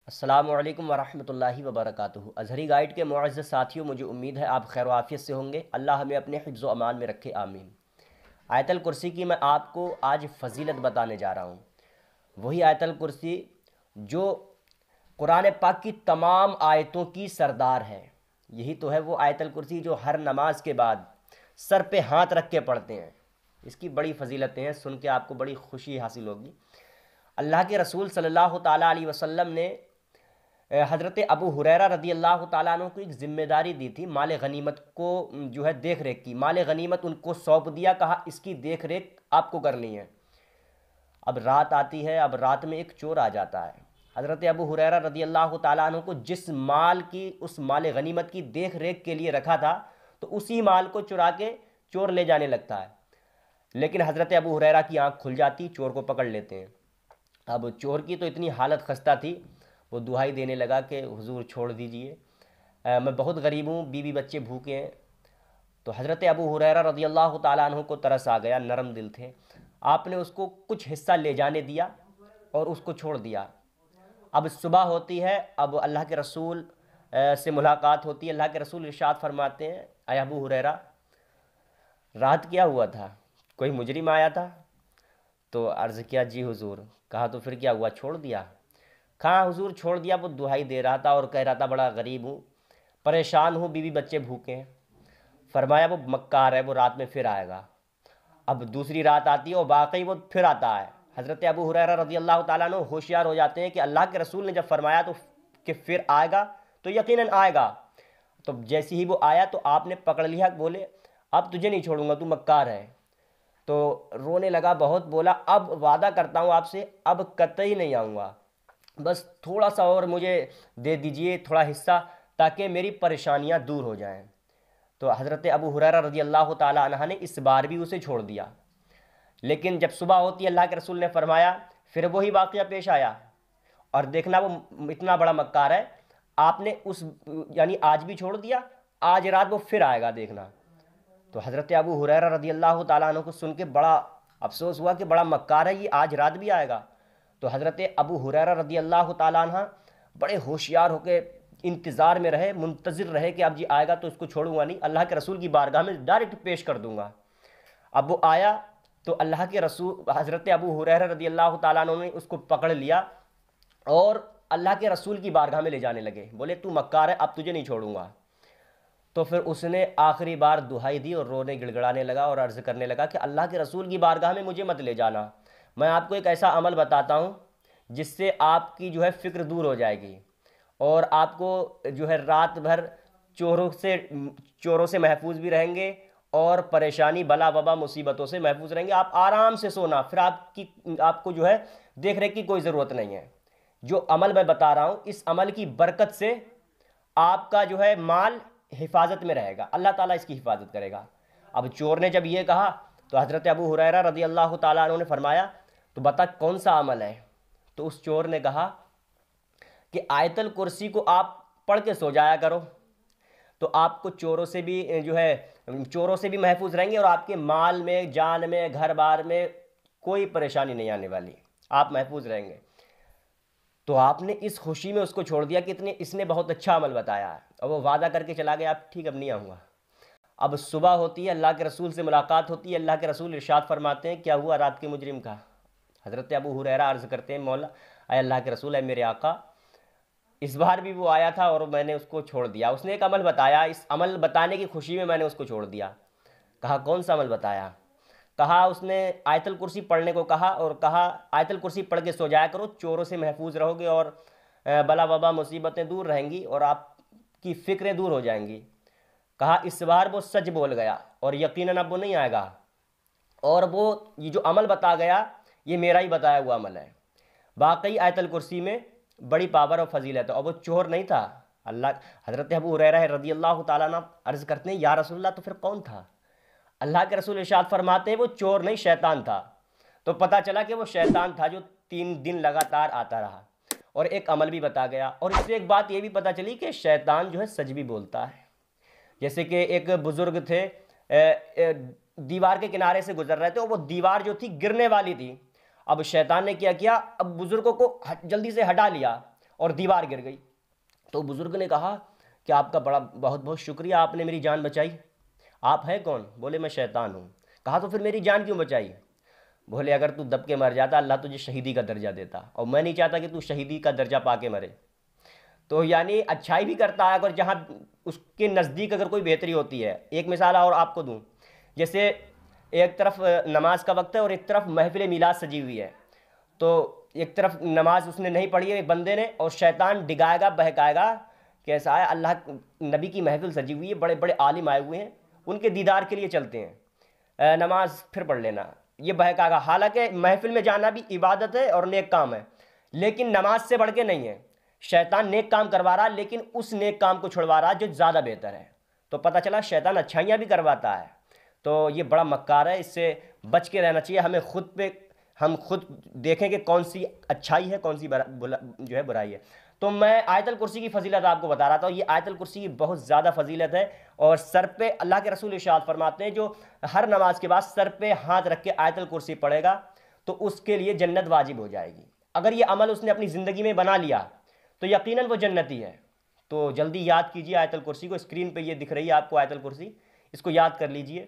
السلام علیکم ورحمۃ اللہ وبرکاتہ۔ ازہری گائیڈ کے معزز ساتھیوں، مجھے امید ہے آپ خیر و عافیت سے ہوں گے۔ اللہ ہمیں اپنے حفظ و امان میں رکھے، آمین۔ آیت الکرسی کی میں آپ کو آج فضیلت بتانے جا رہا ہوں۔ وہی آیت الکرسی جو قرآن پاک کی تمام آیتوں کی سردار ہے۔ یہی تو ہے وہ آیت الکرسی جو ہر نماز کے بعد سر پہ ہاتھ رکھ کے پڑھتے ہیں۔ اس کی بڑی فضیلتیں ہیں، سن کے آپ کو بڑی خوشی حاصل ہوگی۔ اللہ کے رسول صلی اللہ تعالیٰ علیہ وسلم نے حضرت ابو ہریرہ رضی اللہ تعالیٰ عنہ کو ایک ذمہ داری دی تھی، مال غنیمت کو دیکھ ریکھ کی۔ مال غنیمت ان کو سونپ دیا، کہا اس کی دیکھ ریکھ آپ کو کرنی ہے۔ اب رات آتی ہے، اب رات میں ایک چور آ جاتا ہے۔ حضرت ابو ہریرہ رضی اللہ تعالیٰ عنہ کو جس مال کی، اس مال غنیمت کی دیکھ ریکھ کے لیے رکھا تھا، تو اسی مال کو چرا کے چور لے جانے لگتا ہے۔ لیکن حضرت ابو ہریرہ کی آنکھ کھل جاتی، چور کو پکڑ لیتے ہیں۔ اب چور کی تو اتنی حالت خستہ تھی، وہ دہائی دینے لگا کہ حضور چھوڑ دیجئے، میں بہت غریب ہوں، بیوی بچے بھوکے ہیں۔ تو حضرت ابو ہریرہ رضی اللہ تعالیٰ عنہ کو ترس آ گیا، نرم دل تھے، آپ نے اس کو کچھ حصہ لے جانے دیا اور اس کو چھوڑ دیا۔ اب صبح ہوتی ہے، اب اللہ کے رسول سے ملاقات ہوتی ہے۔ اللہ کے رسول ارشاد فرماتے ہیں، اے ابو ہریرہ، رات کیا ہوا تھا؟ کوئی مجرم آیا تھا؟ تو عرض کیا جی حضور۔ کہا تو پھر کیا ہوا، چھوڑ دیا؟ کہاں حضور چھوڑ دیا، وہ دہائی دے رہا تھا اور کہہ رہا تھا بڑا غریب ہوں، پریشان ہوں، بیوی بچے بھوکے ہیں۔ فرمایا وہ مکار ہے، وہ رات میں پھر آئے گا۔ اب دوسری رات آتی ہے اور واقعی وہ پھر آتا ہے۔ حضرت ابو ہریرہ رضی اللہ تعالیٰ عنہ ہوشیار ہو جاتے ہیں کہ اللہ کے رسول نے جب فرمایا تو کہ پھر آئے گا تو یقیناً آئے گا۔ تو جیسے ہی وہ آیا تو آپ نے پکڑ لیا، بولے اب تجھے نہیں چھوڑوں گا، تو مکار ہے۔ تو رونے لگا بہت، بولا اب وعدہ کرتا ہوں آپ سے، اب قطعی نہیں آؤں گا، بس تھوڑا سا اور مجھے دے دیجئے، تھوڑا حصہ، تاکہ میری پریشانیاں دور ہو جائیں۔ تو حضرت ابو ہریرہ رضی اللہ تعالیٰ عنہ نے اس بار بھی اسے چھوڑ دیا۔ لیکن جب صبح ہوتی ہے، اللہ کے رسول نے فرمایا، پھر وہی واقعہ پیش آیا، اور دیکھنا وہ اتنا بڑا مکار ہے، آپ نے یعنی آج بھی چھوڑ دیا، آج رات وہ پھر آئے گا، دیکھنا۔ تو حضرت ابو ہریرہ رضی اللہ تعالیٰ عنہ کو سن کے بڑا افسوس ہوا کہ بڑا مکار ہے یہ، آج رات بھی آئے گا۔ تو حضرت ابو ہریرہ رضی اللہ تعالیٰ عنہ بڑے ہوشیار ہو کے انتظار میں رہے، منتظر رہے کہ اب جی آئے گا تو اس کو چھوڑوں گا نہیں، اللہ کے رسول کی بارگاہ میں ڈائریکٹ پیش کر دوں گا۔ اب وہ آیا تو اللہ کے رسول حضرت ابو ہریرہ رضی اللہ تعالیٰ عنہ نے اس کو پکڑ لیا اور اللہ کے رسول کی بارگاہ میں لے جانے لگے، بولے تو مکار ہے، اب تجھے نہیں چھوڑوں گا۔ تو پھر اس نے آخری بار دہائی دی اور رونے گڑگڑانے لگا اور عرض کرنے لگا کہ اللہ کے رسول کی بارگاہ میں مجھے مت لے جانا، میں آپ کو ایک ایسا عمل بتاتا ہوں جس سے آپ کی فکر دور ہو جائے گی، اور آپ کو رات بھر چوروں سے محفوظ بھی رہیں گے، اور پریشانی بلا وبا مصیبتوں سے محفوظ رہیں گے، آپ آرام سے سونا، پھر آپ کو دیکھ ریکھ کی کوئی ضرورت نہیں ہے۔ جو عمل میں بتا رہا ہوں، اس عمل کی برکت سے آپ کا مال حفاظت میں رہے گا، اللہ تعالیٰ اس کی حفاظت کرے گا۔ اب چور نے جب یہ کہا تو حضرت ابو ہریرہ رضی اللہ تعالیٰ عنہ نے فرمایا تو بتا کون سا عمل ہے؟ تو اس چور نے کہا کہ آیت الکرسی کو آپ پڑھ کے سو جایا کرو، تو آپ کو چوروں سے بھی چوروں سے بھی محفوظ رہیں گے، اور آپ کے مال میں، جان میں، گھر بار میں کوئی پریشانی نہیں آنے والی، آپ محفوظ رہیں گے۔ تو آپ نے اس خوشی میں اس کو چھوڑ دیا کہ اس نے بہت اچھا عمل بتایا ہے، اور وہ وعدہ کر کے چلا گیا، ٹھیک اب نہیں آؤں گا۔ اب صبح ہوتی ہے، اللہ کے رسول سے ملاقات ہوتی ہے، اللہ کے رسول ارشاد فرماتے ہیں کیا ہوا رات کے مجرم کا؟ حضرت ابو ہریرہ عرض کرتے ہیں مولا، اے اللہ کے رسول، اے میرے آقا، اس بار بھی وہ آیا تھا اور میں نے اس کو چھوڑ دیا، اس نے ایک عمل بتایا، اس عمل بتانے کی خوشی میں نے اس کو چھوڑ دیا۔ کہا کون سا عمل بتایا؟ کہا اس نے آیت الکرسی پڑھنے کو کہا، اور کہا آیت الکرسی پڑھ کے سو جایا کرو، چوروں سے محفوظ رہو گے، اور بلا وبا مصیبتیں دور رہیں گی، اور آپ کی فکریں دور ہو جائیں گی۔ کہا اس بار وہ سچ بول گیا، اور یقیناً اب وہ نہیں آئے گا، اور وہ یہ جو عمل بتا گیا یہ میرا ہی بتایا ہوا عمل ہے۔ واقعی آیت الکرسی میں بڑی پاور اور فضیلت ہے، اور وہ چور نہیں تھا۔ حضرت ابو ہریرہ رضی اللہ تعالیٰ عنہ عرض کرتے ہیں یا رسول اللہ، تو پھر کون تھا؟ اللہ کے رسول ارشاد فرماتے ہیں وہ چور نہیں، شیطان تھا۔ تو پتہ چلا کہ وہ شیطان تھا جو 3 دن لگاتار آتا رہا، اور ایک عمل بھی بتا گیا، اور اس سے ایک بات یہ بھی پتہ چلی کہ شیطان سچ بھی بولتا ہے۔ جیسے کہ ایک بزرگ تھے، دیوار کے کنارے سے گزر رہے تھے، اور وہ دیوار جو تھی گرنے والی تھی۔ اب شیطان نے کیا اب بزرگوں کو جلدی سے ہٹا لیا، اور دیوار گر گئی۔ تو بزرگ نے کہا کہ آپ کا بہت بہت شکریہ، آپ نے میری جان بچائی۔ آپ ہیں کون؟ بولے میں شیطان ہوں۔ کہا تو پھر میری جان کیوں بچائی؟ بولے اگر تو دب کے مر جاتا اللہ تجھے شہیدی کا درجہ دیتا، اور میں نہیں چاہتا کہ تو شہیدی کا درجہ پا کے مرے۔ تو یعنی اچھائی بھی کرتا ہے، اگر جہاں اس کے نزدیک اگر کوئی بہتری ہوتی ہے۔ ایک مثال اور آپ کو دوں، جیسے ایک طرف نماز کا وقت ہے اور ایک طرف محفل میلاد سجی ہوئی ہے، تو ایک طرف نماز اس نے نہیں پڑھی ہے ایک بندے نے، اور شیطان ڈگائے گا بہکائے گا کہ ایسا ہے اللہ نبی کی محفل سجی ہوئی ہے، بڑے بڑے عالم آئے ہوئے ہیں، ان کے دیدار کے لیے چلتے ہیں، نماز پھر پڑھ لینا، یہ بہکائے گا۔ حالانکہ محفل میں جانا بھی عبادت ہے اور نیک کام ہے، لیکن نماز سے بڑھ کے نہیں ہے۔ شیطان نیک کام کروا رہا لیکن اس نیک کام کو چھڑوا رہا جو زیادہ بہتر ہے۔ تو پتہ چلا شیطان اچھائیاں بھی کرواتا ہے، تو یہ بڑا مکار ہے، اس سے بچ کے رہنا چاہیے۔ ہم خود دیکھیں کہ کون سی اچھائی ہے، کون سی جو ہے برائی ہے۔ تو میں آیت الکرسی کی فضیلت آپ کو بتا رہا تھا، یہ آیت الکرسی کی بہت زیادہ فضیلت ہے، اور سر پہ اللہ کے رسول ارشاد فرماتے ہیں جو ہر نماز کے بعد سر پہ ہاتھ رکھ کے آیت الکرسی پڑھے گا تو اس کے لیے جنت واجب ہو جائے گی۔ اگر یہ عمل اس نے اپنی زندگی میں بنا لیا تو یقیناً وہ جنتی ہے۔ تو جلدی یاد کیجیے آیت الکرسی کو، اسکرین پہ یہ دکھ رہی ہے آپ کو آیت الکرسی، اس کو یاد کر لیجئے۔